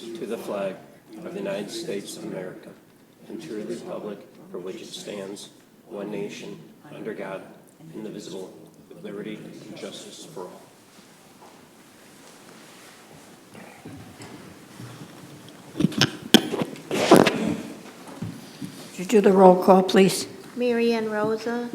to the flag of the United States of America and to the republic for which it stands, one nation, under God, indivisible, with liberty and justice for all. Would you do the roll call, please? Mary Ann Rosa,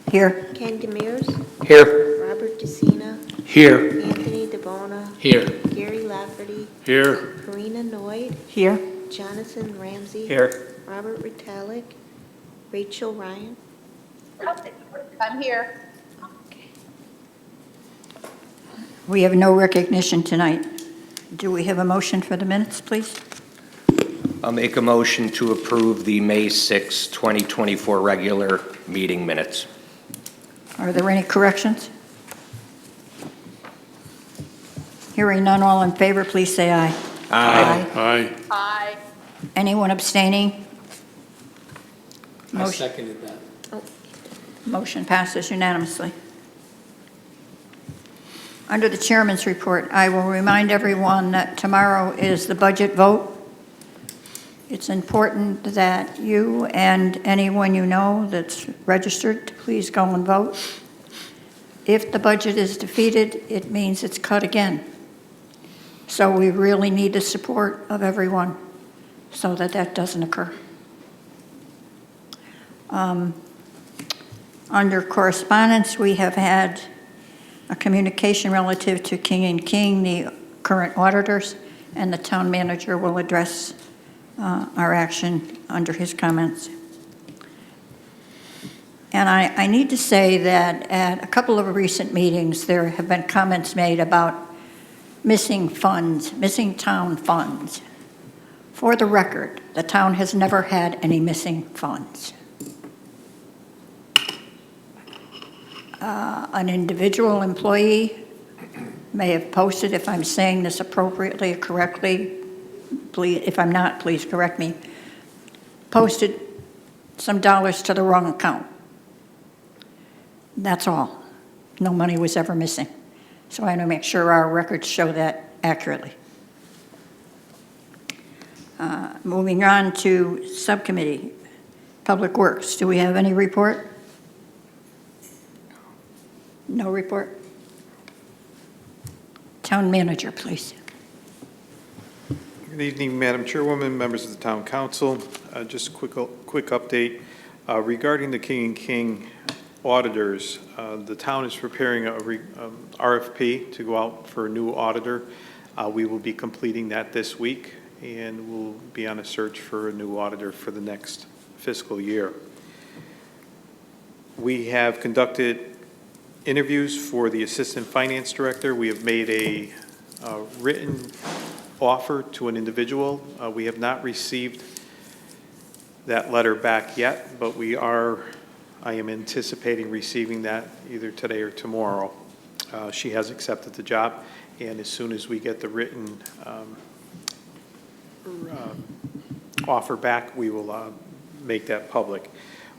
Here. Ken Demers, Here. Robert DeCina, Here. Anthony DeBona, Here. Gary Lafferty, Here. Karina Noyd, Here. Jonathan Ramsey, Here. Robert Ritalik, Rachel Ryan. I'm here. We have no recognition tonight. Do we have a motion for the minutes, please? I'll make a motion to approve the May 6, 2024 regular meeting minutes. Are there any corrections? Hearing none, all in favor, please say aye. Aye. Aye. Anyone abstaining? I Motion- seconded that. Motion passes unanimously. Under the chairman's report, I will remind everyone that tomorrow is the budget vote. It's important that you and anyone you know that's registered to please go and vote. If the budget is defeated, it means it's cut again. So we really need the support of everyone so that that doesn't occur. Under correspondence, we have had a communication relative to King & King, the current auditors, and the town manager will address our action under his comments. And I need to say that at a couple of recent meetings, there have been comments made about missing funds, missing town funds. For the record, the town has never had any missing funds. An individual employee may have posted, if I'm saying this appropriately or correctly, please, if I'm not, please correct me, posted some dollars to the wrong account. That's all. No money was ever missing. So I want to make sure our records show that accurately. Moving on to subcommittee, Public Works. Do we have any report? No report? Town manager, please. Good evening, Madam Chairwoman, members of the Town Council. Just a quick update regarding the King & King auditors. The town is preparing a RFP to go out for a new auditor. We will be completing that this week, and we'll be on a search for a new auditor for the next fiscal year. We have conducted interviews for the Assistant Finance Director. We have made a written offer to an individual. We have not received that letter back yet, but I am anticipating receiving that either today or tomorrow. She has accepted the job, and as soon as we get the written offer back, we will make that public.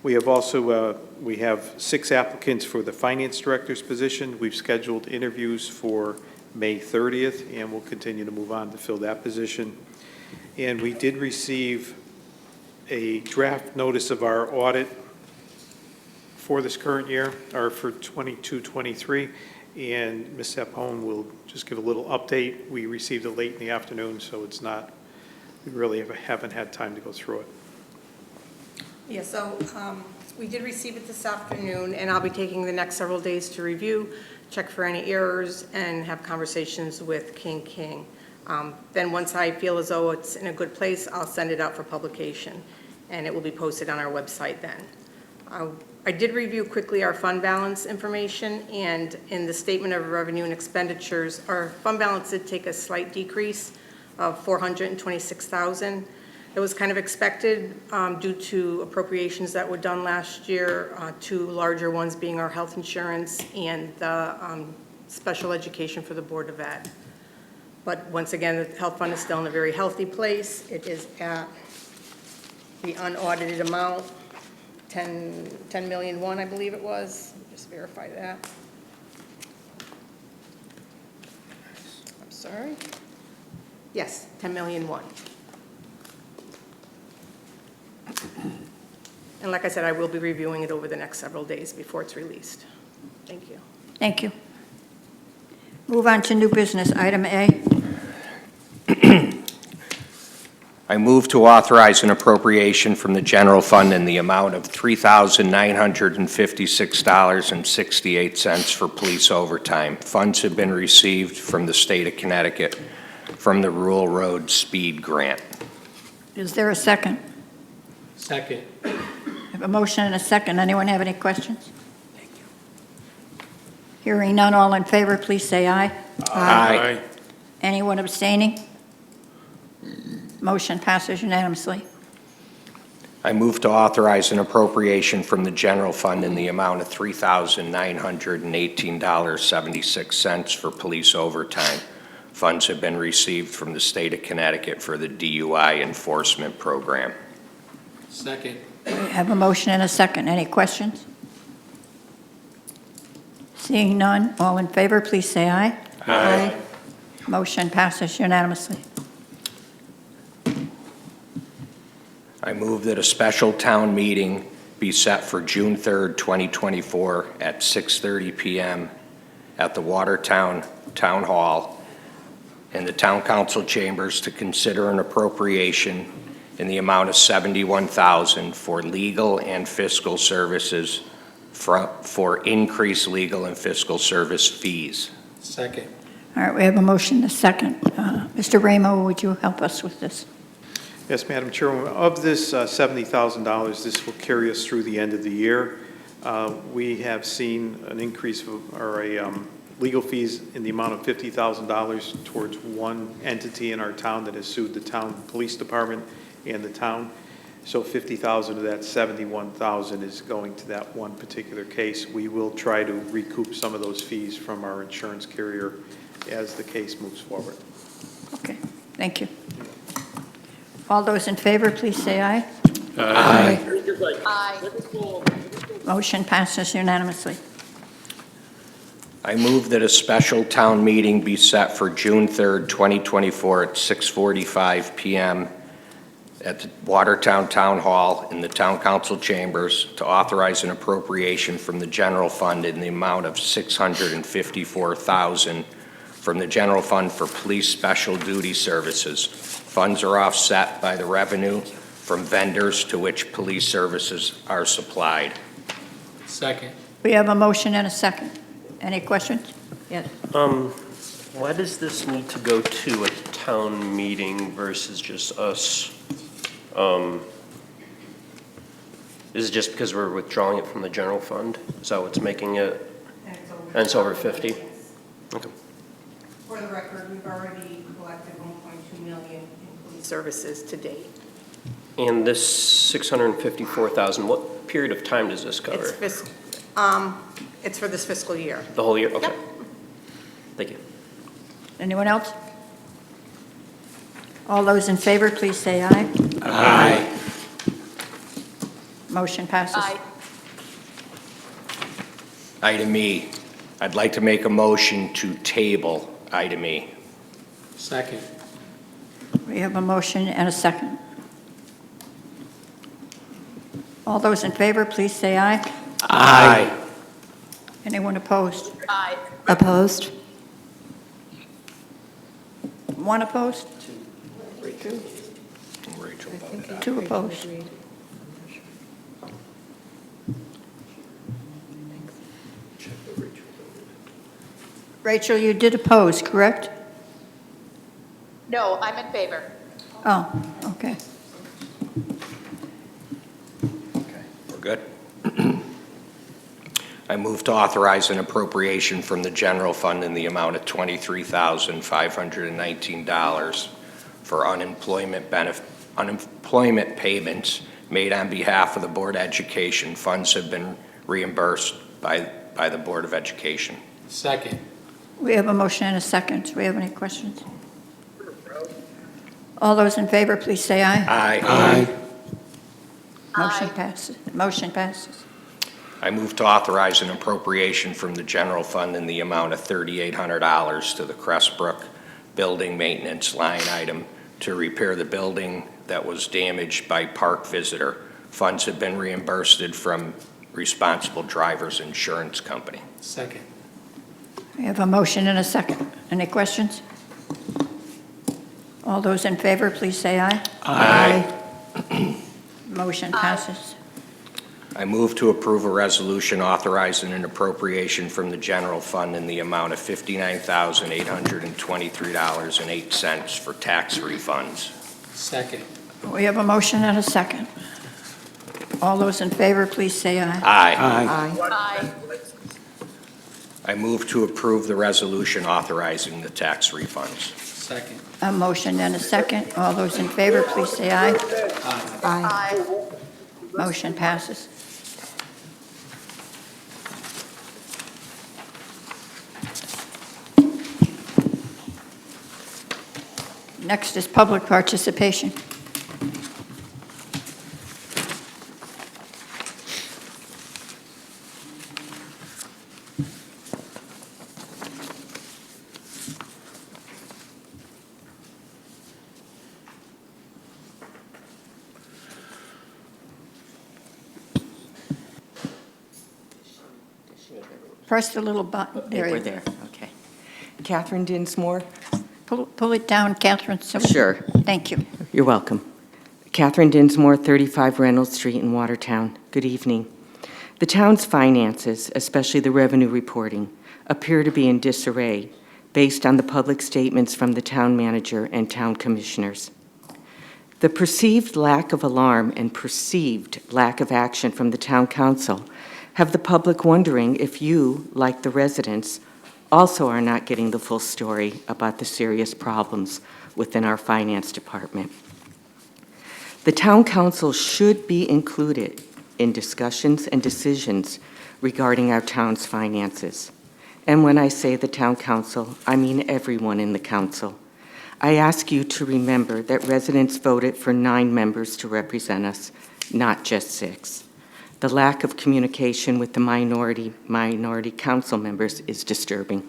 We have also, we have 6 applicants for the Finance Director's position. We've scheduled interviews for May 30th, and we'll continue to move on to fill that position. And we did receive a draft notice of our audit for this current year, or for 22-23, and Ms. Sapone will just give a little update. We received it late in the afternoon, so it's not, we really haven't had time to go through it. Yeah, so we did receive it this afternoon, and I'll be taking the next several days to review, check for any errors, and have conversations with King. Then once I feel as though it's in a good place, I'll send it out for publication, and it will be posted on our website then. I did review quickly our fund balance information, and in the statement of revenue and expenditures, our fund balance did take a slight decrease of $426,000. It was kind of expected due to appropriations that were done last year, 2 larger ones being our health insurance and the special education for the Board of Ed. But once again, the health fund is still in a very healthy place. It is at the unaudited amount, $10.1 million, I believe it was. Let me just verify that. I'm sorry. Yes, 10,000,001. And like I said, I will be reviewing it over the next several days before it's released. Thank you. Thank you. Move on to new business, item A. I move to authorize an appropriation from the general fund in the amount of $3,956.68 for police overtime. Funds have been received from the state of Connecticut from the Rural Road Speed Grant. Is there a second? Second. I have a motion and a second. Anyone have any questions? Hearing none, all in favor, please say aye. Aye. Anyone abstaining? Motion passes unanimously. I move to authorize an appropriation from the general fund in the amount of $3,918.76 for police overtime. Funds have been received from the state of Connecticut for the DUI enforcement program. Second. We have a motion and a second. Any questions? Seeing none, all in favor, please say aye. Aye. Motion passes unanimously. I move that a special town meeting be set for June 3rd, 2024 at 6:30 PM at the Watertown Town Hall in the Town Council chambers to consider an appropriation in the amount of $71,000 for legal and fiscal services for increased legal and fiscal service fees. Second. All right, we have a motion and a second. Mr. Ramo, would you help us with this? Yes, Madam Chairwoman. Of this $70,000, this will carry us through the end of the year. We have seen an increase or legal fees in the amount of $50,000 towards one entity in our town that has sued the town police department and the town. So $50,000 of that $71,000 is going to that one particular case. We will try to recoup some of those fees from our insurance carrier as the case moves forward. Okay, thank you. All those in favor, please say aye. Aye. Motion passes unanimously. I move that a special town meeting be set for June 3rd, 2024 at 6:45 PM at the Watertown Town Hall in the Town Council chambers to authorize an appropriation from the general fund in the amount of $654,000 from the general fund for police special duty services. Funds are offset by the revenue from vendors to which police services are supplied. Second. We have a motion and a second. Any questions? Yes. Why does this need to go to a town meeting versus just us? Is it just because we're withdrawing it from the general fund? Is that what's making it? And it's over 50? Okay. For the record, we've already collected 1.2 million in police services to date. And this 654,000, what period of time does this cover? It's for this fiscal year. The whole year? Okay. Yep. Thank you. Anyone else? All those in favor, please say aye. Aye. Motion passes. Item E, I'd like to make a motion to table item E. Second. We have a motion and a second. All those in favor, please say aye. Aye. Anyone opposed? Aye. Opposed? One opposed? Rachel voted aye. Two opposed. Rachel, you did oppose, correct? No, I'm in favor. Oh, okay. We're good? I move to authorize an appropriation from the general fund in the amount of $23,519 for unemployment payments made on behalf of the Board of Education. Funds have been reimbursed by the Board of Education. Second. We have a motion and a second. Do we have any questions? All those in favor, please say aye. Aye. Motion Aye. passes. Motion passes. I move to authorize an appropriation from the general fund in the amount of $3,800 to the Crestbrook building maintenance line item to repair the building that was damaged by park visitor. Funds have been reimbursed from responsible driver's insurance company. Second. We have a motion and a second. Any questions? All those in favor, please say aye. Aye. Motion passes. I move to approve a resolution authorizing an appropriation from the general fund in the amount of $59,823.08 for tax refunds. Second. We have a motion and a second. All those in favor, please say aye. Aye. I move to approve the resolution authorizing the tax refunds. Second. A motion and a second. All those in favor, please say aye. Aye. Motion passes. Next is public participation. Press the little button. There We're you go. there, okay. Catherine Dinsmore? Pull it down, Catherine. Sure. Thank you. You're welcome. Catherine Dinsmore, 35 Reynolds Street in Watertown. Good evening. The town's finances, especially the revenue reporting, appear to be in disarray based on the public statements from the town manager and town commissioners. The perceived lack of alarm and perceived lack of action from the town council have the public wondering if you, like the residents, also are not getting the full story about the serious problems within our finance department. The town council should be included in discussions and decisions regarding our town's finances. And when I say the town council, I mean everyone in the council. I ask you to remember that residents voted for 9 members to represent us, not just 6. The lack of communication with the minority council members is disturbing.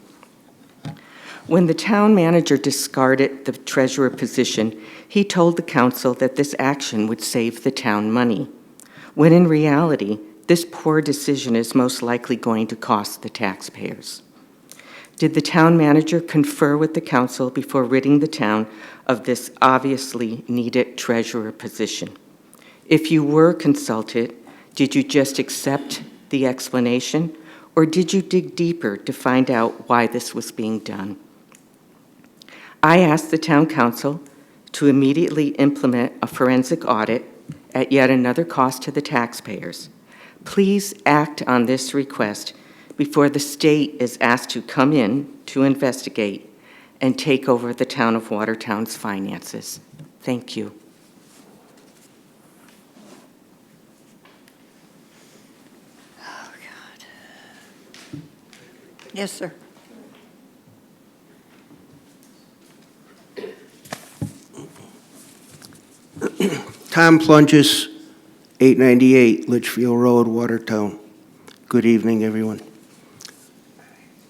When the town manager discarded the treasurer position, he told the council that this action would save the town money, when in reality, this poor decision is most likely going to cost the taxpayers. Did the town manager confer with the council before ridding the town of this obviously needed treasurer position? If you were consulted, did you just accept the explanation, or did you dig deeper to find out why this was being done? I asked the town council to immediately implement a forensic audit at yet another cost to the taxpayers. Please act on this request before the state is asked to come in to investigate and take over the town of Watertown's finances. Thank you. Yes, sir. Tom Plunges, 898 Litchfield Road, Watertown. Good evening, everyone.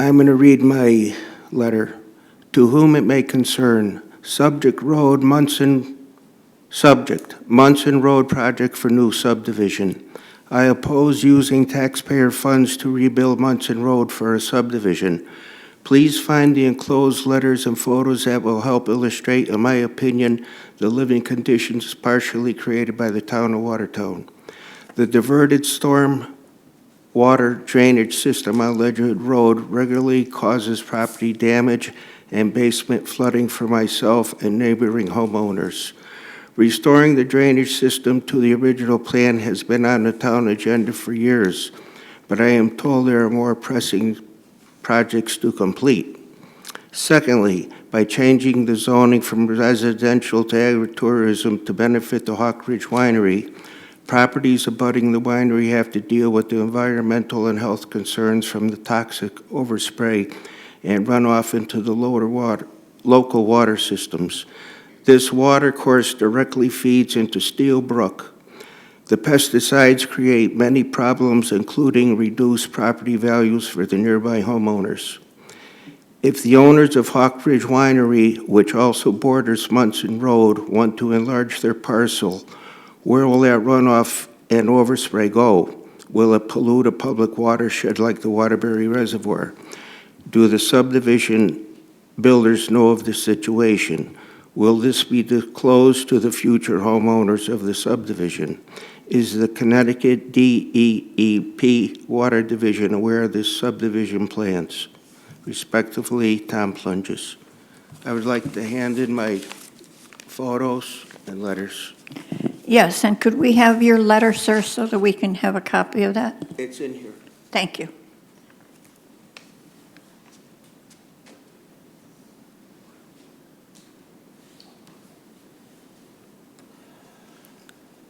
I'm going to read my letter. To whom it may concern, Munson Road project for new subdivision. I oppose using taxpayer funds to rebuild Munson Road for a subdivision. Please find the enclosed letters and photos that will help illustrate, in my opinion, the living conditions partially created by the town of Watertown. The diverted storm water drainage system on Ledgewood Road regularly causes property damage and basement flooding for myself and neighboring homeowners. Restoring the drainage system to the original plan has been on the town agenda for years, but I am told there are more pressing projects to complete. Secondly, by changing the zoning from residential to agritourism to benefit the Hawk Ridge Winery, properties abutting the winery have to deal with the environmental and health concerns from the toxic overspray and runoff into the local water systems. This water course directly feeds into Steel Brook. The pesticides create many problems, including reduced property values for the nearby homeowners. If the owners of Hawk Ridge Winery, which also borders Munson Road, want to enlarge their parcel, where will that runoff and overspray go? Will it pollute a public watershed like the Waterbury Reservoir? Do the subdivision builders know of the situation? Will this be disclosed to the future homeowners of the subdivision? Is the Connecticut DEEP Water Division aware of this subdivision plans? Respectfully, Tom Plunges. I would like to hand in my photos and letters. Yes, and could we have your letter, sir, so that we can have a copy of that? It's in here. Thank you.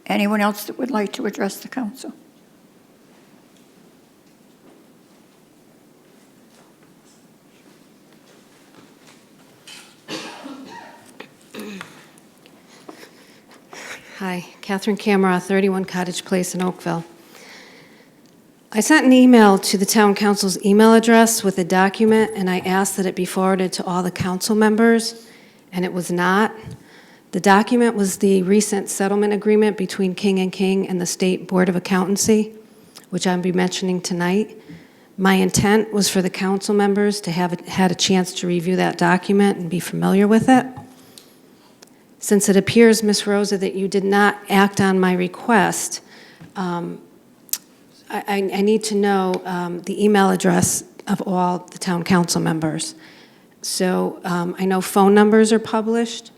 Anyone else that would like to address the council? Hi, Catherine Camera, 31 Cottage Place in Oakville. I sent an email to the town council's email address with a document, and I asked that it be forwarded to all the council members, and it was not. The document was the recent settlement agreement between King and the State Board of Accountancy, which I'll be mentioning tonight. My intent was for the council members to have had a chance to review that document and be familiar with it. Since it appears, Ms. Rosa, that you did not act on my request, I need to know the email address of all the town council members. So I know phone numbers are published,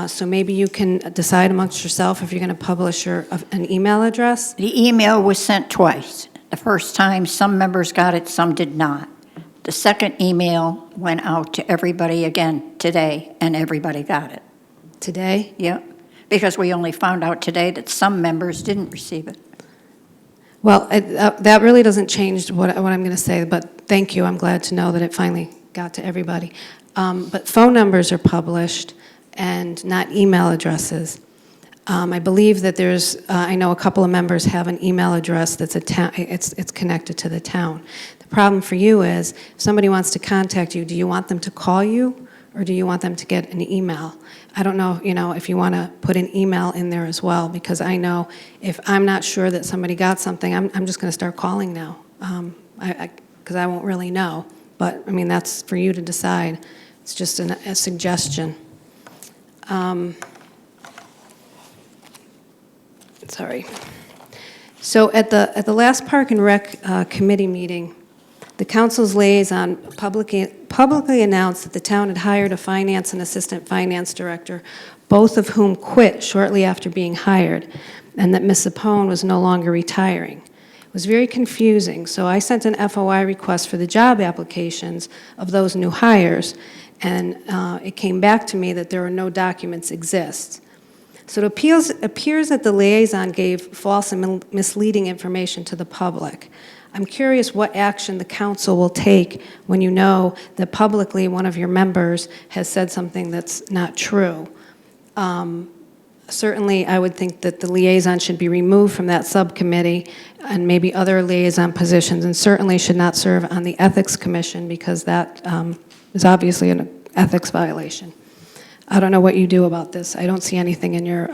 so maybe you can decide amongst yourself if you're going to publish an email address. The email was sent twice. The first time, some members got it, some did not. The second email went out to everybody again today, and everybody got it. Today? Yeah, because we only found out today that some members didn't receive it. Well, that really doesn't change what I'm going to say, but thank you. I'm glad to know that it finally got to everybody. But phone numbers are published and not email addresses. I believe that I know a couple of members have an email address that's it's connected to the town. The problem for you is, if somebody wants to contact you, do you want them to call you or do you want them to get an email? I don't know, if you want to put an email in there as well, because I know if I'm not sure that somebody got something, I'm just going to start calling now, because I won't really know. But, I mean, that's for you to decide. It's just a suggestion. Sorry. So at the last Park and Rec committee meeting, the council's liaison publicly announced that the town had hired a finance and assistant finance director, both of whom quit shortly after being hired, and that Ms. Sapone was no longer retiring. It was very confusing, so I sent an FOI request for the job applications of those new hires, and it came back to me that there were no documents exist. So it appears that the liaison gave false and misleading information to the public. I'm curious what action the council will take when you know that publicly one of your members has said something that's not true. Certainly, I would think that the liaison should be removed from that subcommittee and maybe other liaison positions, and certainly should not serve on the Ethics Commission, because that is obviously an ethics violation. I don't know what you do about this. I don't see anything in your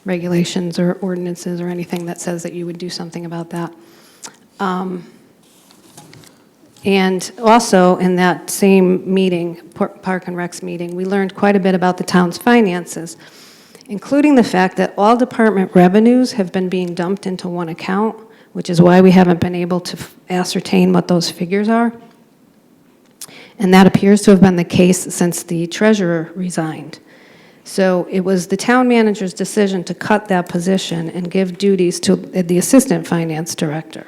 regulations or ordinances or anything that says that you would do something about that. And also, in that same meeting, Park and Rec's meeting, we learned quite a bit about the town's finances, including the fact that all department revenues have been being dumped into one account, which is why we haven't been able to ascertain what those figures are. And that appears to have been the case since the treasurer resigned. So it was the town manager's decision to cut that position and give duties to the assistant finance director.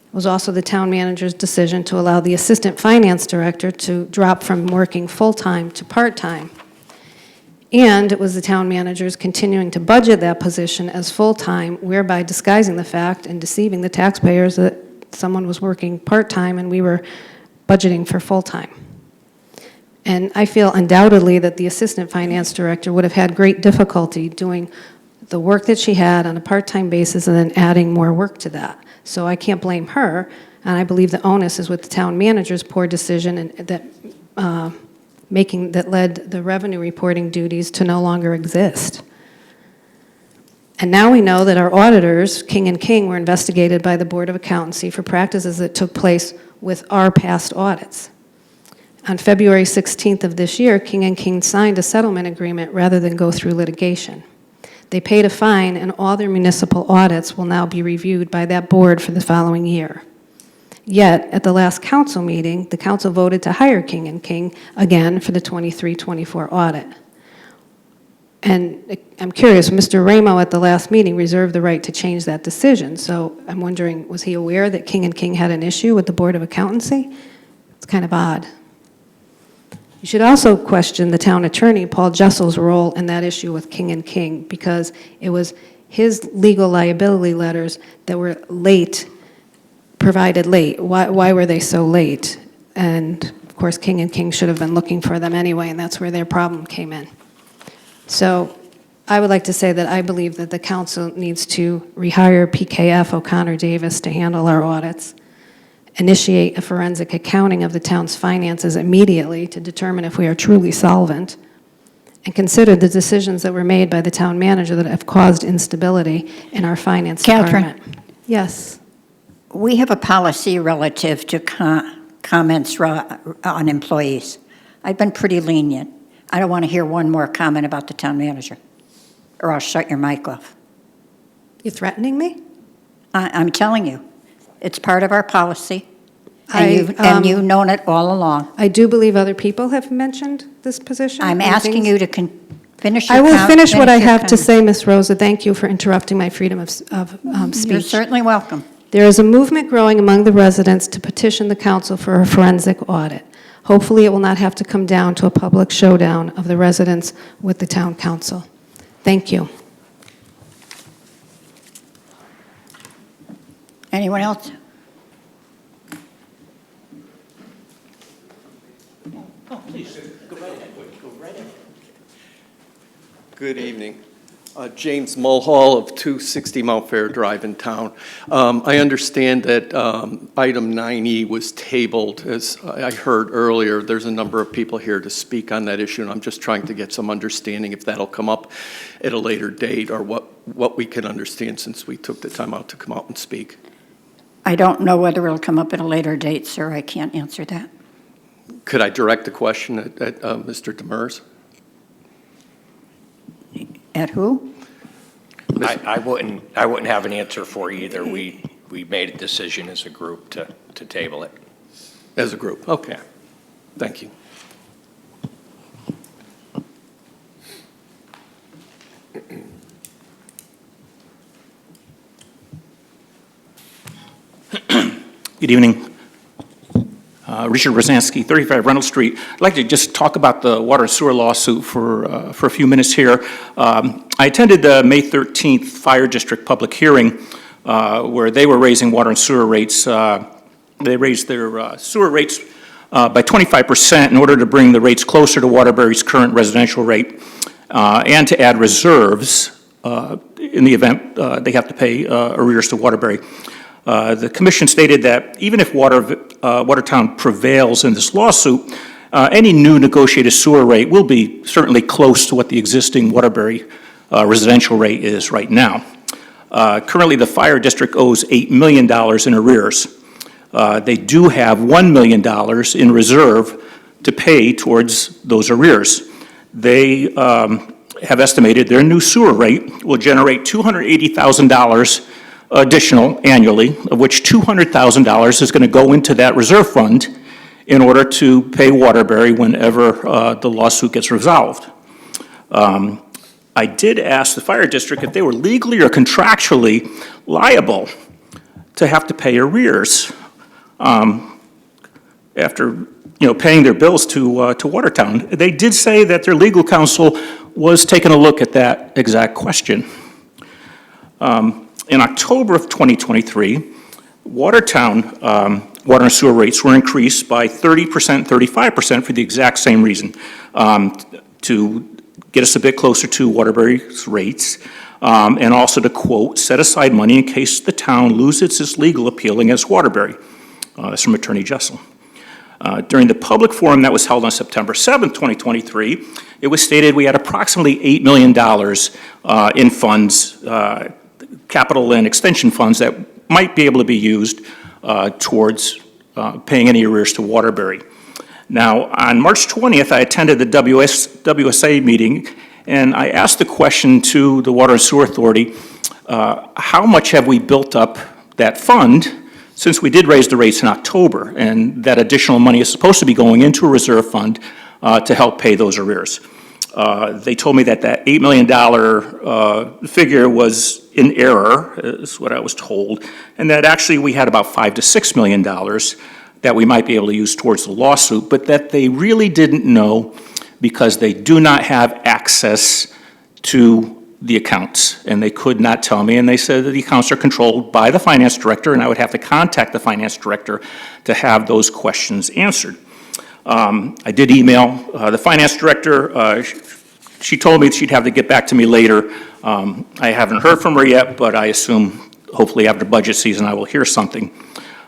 It was also the town manager's decision to allow the assistant finance director to drop from working full-time to part-time. And it was the town manager's continuing to budget that position as full-time, whereby disguising the fact and deceiving the taxpayers that someone was working part-time and we were budgeting for full-time. And I feel undoubtedly that the assistant finance director would have had great difficulty doing the work that she had on a part-time basis and then adding more work to that. So I can't blame her. And I believe the onus is with the town manager's poor decision and that that led the revenue reporting duties to no longer exist. And now we know that our auditors, King and King, were investigated by the Board of Accountancy for practices that took place with our past audits. On February 16th of this year, King and King signed a settlement agreement rather than go through litigation. They paid a fine, and all their municipal audits will now be reviewed by that board for the following year. Yet, at the last council meeting, the council voted to hire King and King again for the 23-24 audit. And I'm curious, Mr. Ramo at the last meeting reserved the right to change that decision. So I'm wondering, was he aware that King and King had an issue with the Board of Accountancy? It's kind of odd. You should also question the town attorney, Paul Jessel's role in that issue with King and King, because it was his legal liability letters that were late, provided late. Why were they so late? And of course, King and King should have been looking for them anyway, and that's where their problem came in. So I would like to say that I believe that the council needs to rehire PKF O'Connor Davis to handle our audits, initiate a forensic accounting of the town's finances immediately to determine if we are truly solvent, and consider the decisions that were made by the town manager that have caused instability in our finance Catherine. department. Yes. We have a policy relative to comments on employees. I've been pretty lenient. I don't want to hear one more comment about the town manager, or I'll shut your mic off. You're threatening me? I'm telling you, it's part of our policy, and you've known it all along. I do believe other people have mentioned this position. I'm and asking things. you to finish your I will finish what I your have to comment. say, Ms. Rosa. Thank you for interrupting my freedom of You're speech. certainly welcome. There is a movement growing among the residents to petition the council for a forensic audit. Hopefully, it will not have to come down to a public showdown of the residents with the town council. Thank you. Anyone else? Good evening. James Mulhall of 260 Mount Fair Drive in town. I understand that item 9E was tabled. As I heard earlier, there's a number of people here to speak on that issue, and I'm just trying to get some understanding if that'll come up at a later date, or what we can understand since we took the time out to come out and speak. I don't know whether it'll come up at a later date, sir. I can't answer that. Could I direct the question at Mr. Demers? At who? I wouldn't have an answer for either. We made a decision as a group to table it. As a group, okay. Thank you. Good evening. Richard Rosansky, 35 Reynolds Street. I'd like to just talk about the water and sewer lawsuit for a few minutes here. I attended the May 13th Fire District public hearing where they were raising water and sewer rates. They raised their sewer rates by 25% in order to bring the rates closer to Waterbury's current residential rate and to add reserves in the event they have to pay arrears to Waterbury. The commission stated that even if Watertown prevails in this lawsuit, any new negotiated sewer rate will be certainly close to what the existing Waterbury residential rate is right now. Currently, the fire district owes $8 million in arrears. They do have $1 million in reserve to pay towards those arrears. They have estimated their new sewer rate will generate $280,000 additional annually, of which $200,000 is going to go into that reserve fund in order to pay Waterbury whenever the lawsuit gets resolved. I did ask the fire district if they were legally or contractually liable to have to pay arrears after paying their bills to Watertown. They did say that their legal counsel was taking a look at that exact question. In October of 2023, Watertown water and sewer rates were increased by 30%, 35% for the exact same reason, to get us a bit closer to Waterbury's rates, and also to, quote, set aside money in case the town loses its legal appeal against Waterbury. That's from Attorney Jessel. During the public forum that was held on September 7th, 2023, it was stated we had approximately $8 million in funds, capital and extension funds that might be able to be used towards paying any arrears to Waterbury. Now, on March 20th, I attended the WSA meeting, and I asked the question to the Water and Sewer Authority, how much have we built up that fund since we did raise the rates in October, and that additional money is supposed to be going into a reserve fund to help pay those arrears. They told me that that $8 million figure was in error, is what I was told, and that actually we had about $5 to $6 million that we might be able to use towards the lawsuit, but that they really didn't know because they do not have access to the accounts, and they could not tell me, and they said that the accounts are controlled by the finance director, and I would have to contact the finance director to have those questions answered. I did email the finance director. She told me she'd have to get back to me later. I haven't heard from her yet, but I assume hopefully after budget season I will hear something.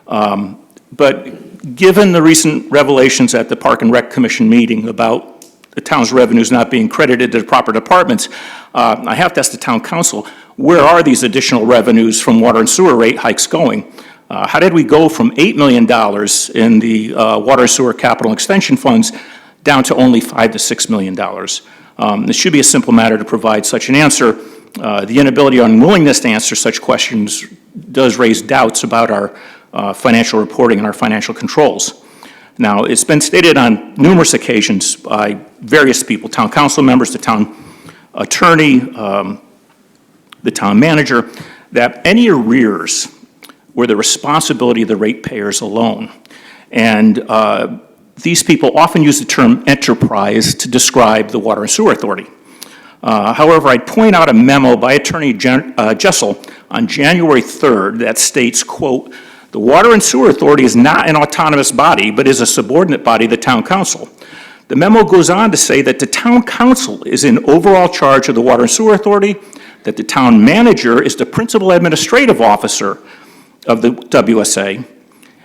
But given the recent revelations at the Park and Rec Commission meeting about the town's revenues not being credited to the proper departments, I have to ask the town council, where are these additional revenues from water and sewer rate hikes going? How did we go from $8 million in the water and sewer capital extension funds down to only $5 to $6 million? It should be a simple matter to provide such an answer. The inability or unwillingness to answer such questions does raise doubts about our financial reporting and our financial controls. Now, it's been stated on numerous occasions by various people, town council members, the town attorney, the town manager, that any arrears were the responsibility of the ratepayers alone. And these people often use the term enterprise to describe the Water and Sewer Authority. However, I'd point out a memo by Attorney Jessel on January 3rd that states, quote, "The Water and Sewer Authority is not an autonomous body, but is a subordinate body of the town council." The memo goes on to say that the town council is in overall charge of the Water and Sewer Authority, that the town manager is the principal administrative officer of the WSA,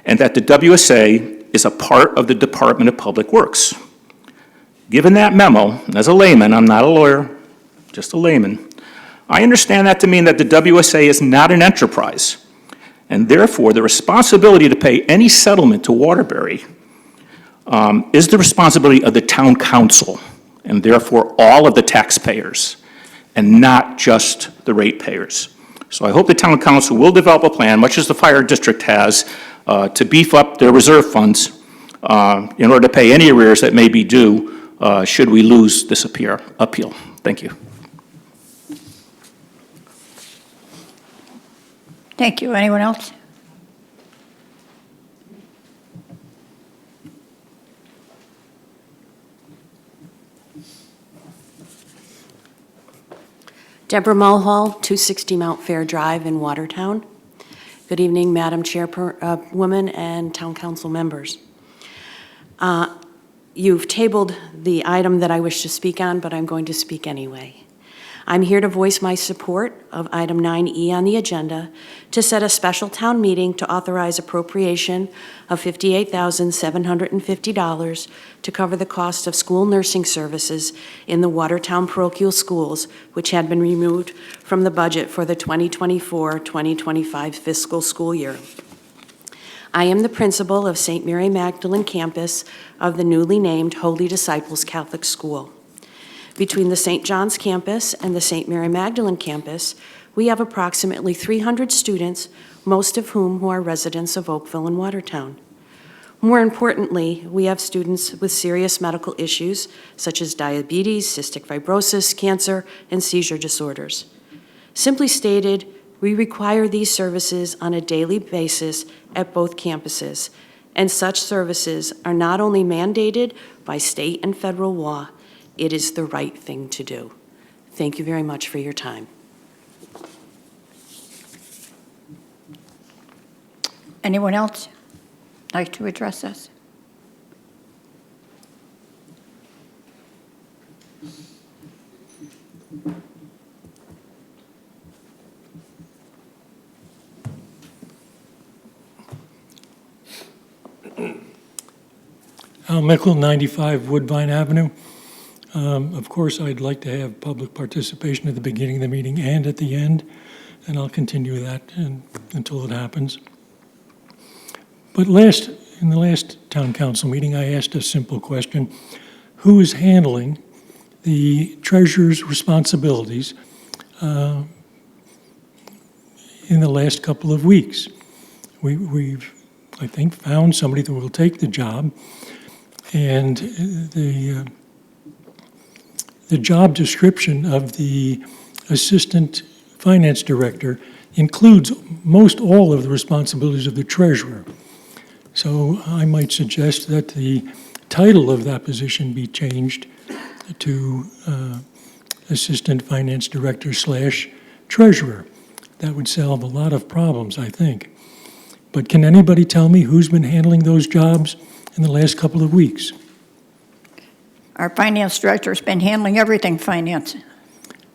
and that the WSA is a part of the Department of Public Works. Given that memo, as a layman, I'm not a lawyer, just a layman, I understand that to mean that the WSA is not an enterprise, and therefore the responsibility to pay any settlement to Waterbury is the responsibility of the town council, and therefore all of the taxpayers, and not just the ratepayers. So I hope the town council will develop a plan, much as the fire district has, to beef up their reserve funds in order to pay any arrears that may be due should we lose this appeal. Thank you. Thank you. Anyone else? Deborah Mulhall, 260 Mount Fair Drive in Watertown. Good evening, Madam Chairwoman and Town Council members. You've tabled the item that I wish to speak on, but I'm going to speak anyway. I'm here to voice my support of item 9E on the agenda to set a special town meeting to authorize appropriation of $58,750 to cover the cost of school nursing services in the Watertown parochial schools, which had been removed from the budget for the 2024-2025 fiscal school year. I am the principal of St. Mary Magdalene campus of the newly named Holy Disciples Catholic School. Between the St. John's campus and the St. Mary Magdalene campus, we have approximately 300 students, most of whom are residents of Oakville and Watertown. More importantly, we have students with serious medical issues such as diabetes, cystic fibrosis, cancer, and seizure disorders. Simply stated, we require these services on a daily basis at both campuses, and such services are not only mandated by state and federal law, it is the right thing to do. Thank you very much for your time. Anyone else like to address us? Al Mickle, 95 Woodbine Avenue. Of course, I'd like to have public participation at the beginning of the meeting and at the end, and I'll continue that until it happens. But in the last town council meeting, I asked a simple question. Who is handling the treasurer's responsibilities in the last couple of weeks? We've, I think, found somebody that will take the job, and the job description of the assistant finance director includes most all of the responsibilities of the treasurer. So I might suggest that the title of that position be changed to assistant finance director / treasurer. That would solve a lot of problems, I think. But can anybody tell me who's been handling those jobs in the last couple of weeks? Our finance director's been handling everything finance.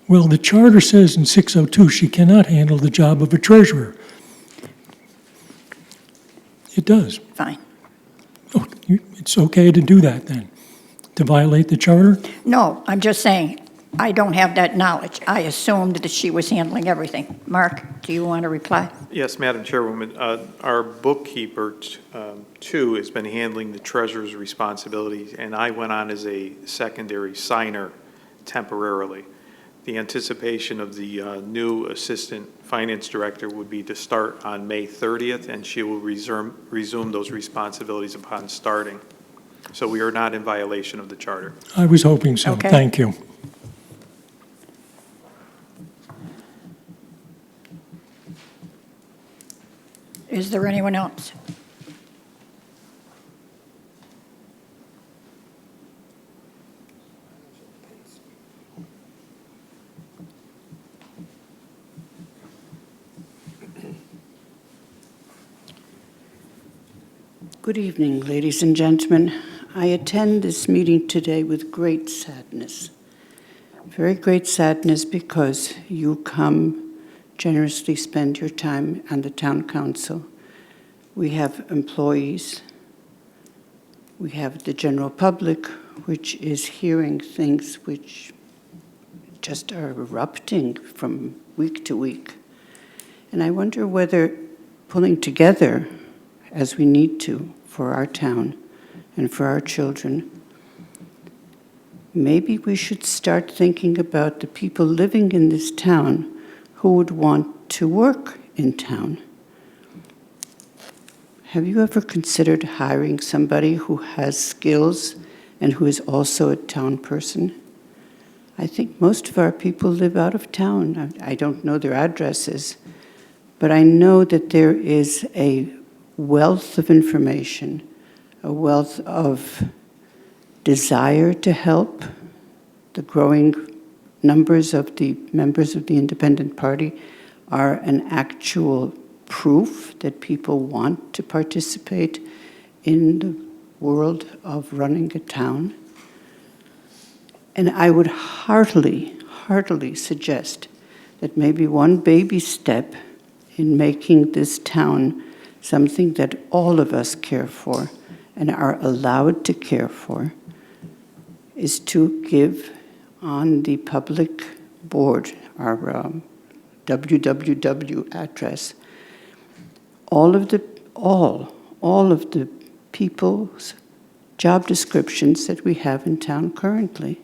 Well, the charter says in 602 she cannot handle the job of a treasurer. It does. Fine. Oh, it's okay to do that then? To violate the charter? No, I'm just saying, I don't have that knowledge. I assumed that she was handling everything. Mark, do you want to reply? Yes, Madam Chairwoman. Our bookkeeper, too, has been handling the treasurer's responsibilities, and I went on as a secondary signer temporarily. The anticipation of the new assistant finance director would be to start on May 30th, and she will resume those responsibilities upon starting. So we are not in violation of the charter. I was hoping so. Okay. Thank you. Is there anyone else? Good evening, ladies and gentlemen. I attend this meeting today with great sadness. Very great sadness because you come generously spend your time on the town council. We have employees. We have the general public, which is hearing things which just are erupting from week to week. And I wonder whether pulling together, as we need to for our town and for our children, maybe we should start thinking about the people living in this town who would want to work in town. Have you ever considered hiring somebody who has skills and who is also a town person? I think most of our people live out of town. I don't know their addresses, but I know that there is a wealth of information, a wealth of desire to help. The growing numbers of the members of the Independent Party are an actual proof that people want to participate in the world of running a town. And I would heartily suggest that maybe one baby step in making this town something that all of us care for and are allowed to care for is to give on the public board, our www address, all of the people's job descriptions that we have in town currently.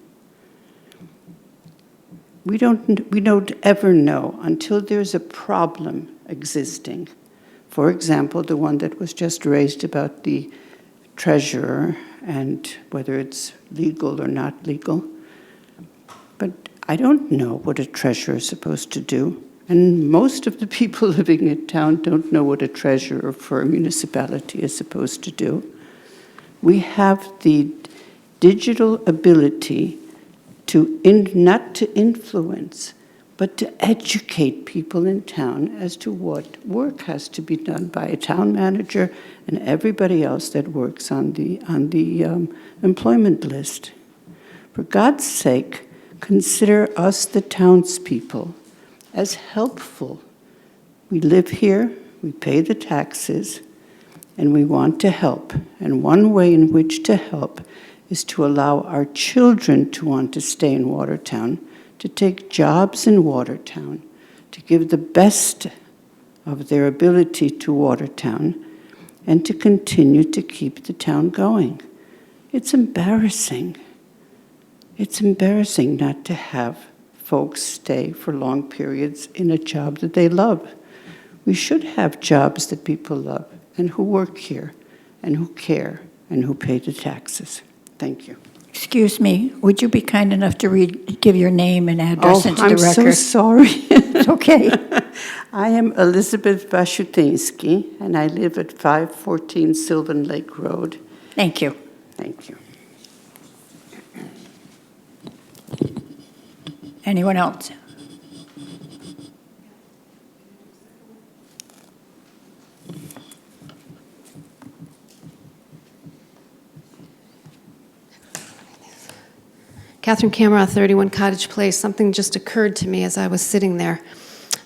We don't ever know until there's a problem existing. For example, the one that was just raised about the treasurer and whether it's legal or not legal. But I don't know what a treasurer is supposed to do. And most of the people living in town don't know what a treasurer for a municipality is supposed to do. We have the digital ability to not to influence, but to educate people in town as to what work has to be done by a town manager and everybody else that works on the employment list. For God's sake, consider us, the townspeople, as helpful. We live here, we pay the taxes, and we want to help. And one way in which to help is to allow our children to want to stay in Watertown, to take jobs in Watertown, to give the best of their ability to Watertown, and to continue to keep the town going. It's embarrassing. It's embarrassing not to have folks stay for long periods in a job that they love. We should have jobs that people love and who work here and who care and who pay the taxes. Thank you. Excuse me, would you be kind enough to give your name and address into the I'm record? so sorry. It's okay. I am Elizabeth Vashutinsky, and I live at 514 Sylvan Lake Road. Thank you. Thank you. Anyone else? Catherine Camera, 31 Cottage Place. Something just occurred to me as I was sitting there.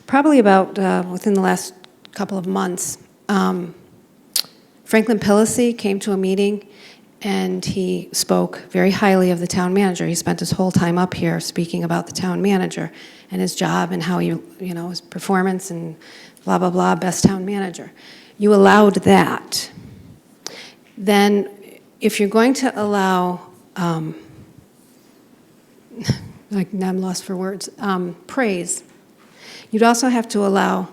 Probably about within the last couple of months, Franklin Pillacy came to a meeting and he spoke very highly of the town manager. He spent his whole time up here speaking about the town manager and his job and how his performance and blah, blah, blah, best town manager. You allowed that. Then if you're going to allow now I'm lost for words, praise. You'd also have to allow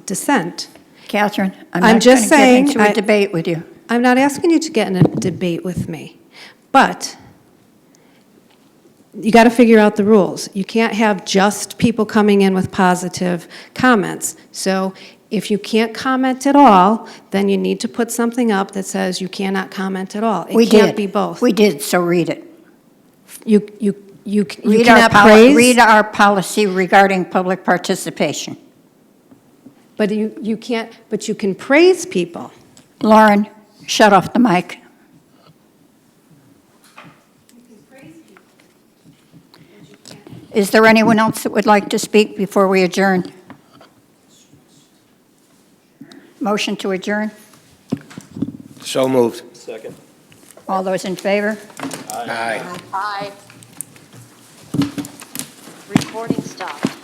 dissent. Catherine, I'm I'm not just going to get saying, into a debate with you. I'm not asking you to get in a debate with me, but you got to figure out the rules. You can't have just people coming in with positive comments. So if you can't comment at all, then you need to put something up that says you cannot comment at all. It can't be both. We did, so read it. You Read cannot praise. Read our policy regarding public participation. But you can't, but you can praise people. Lauren, shut off the mic. Is there anyone else that would like to speak before we adjourn? Motion to adjourn? So moved. Second. All those in favor? Aye. Aye. Recording stopped.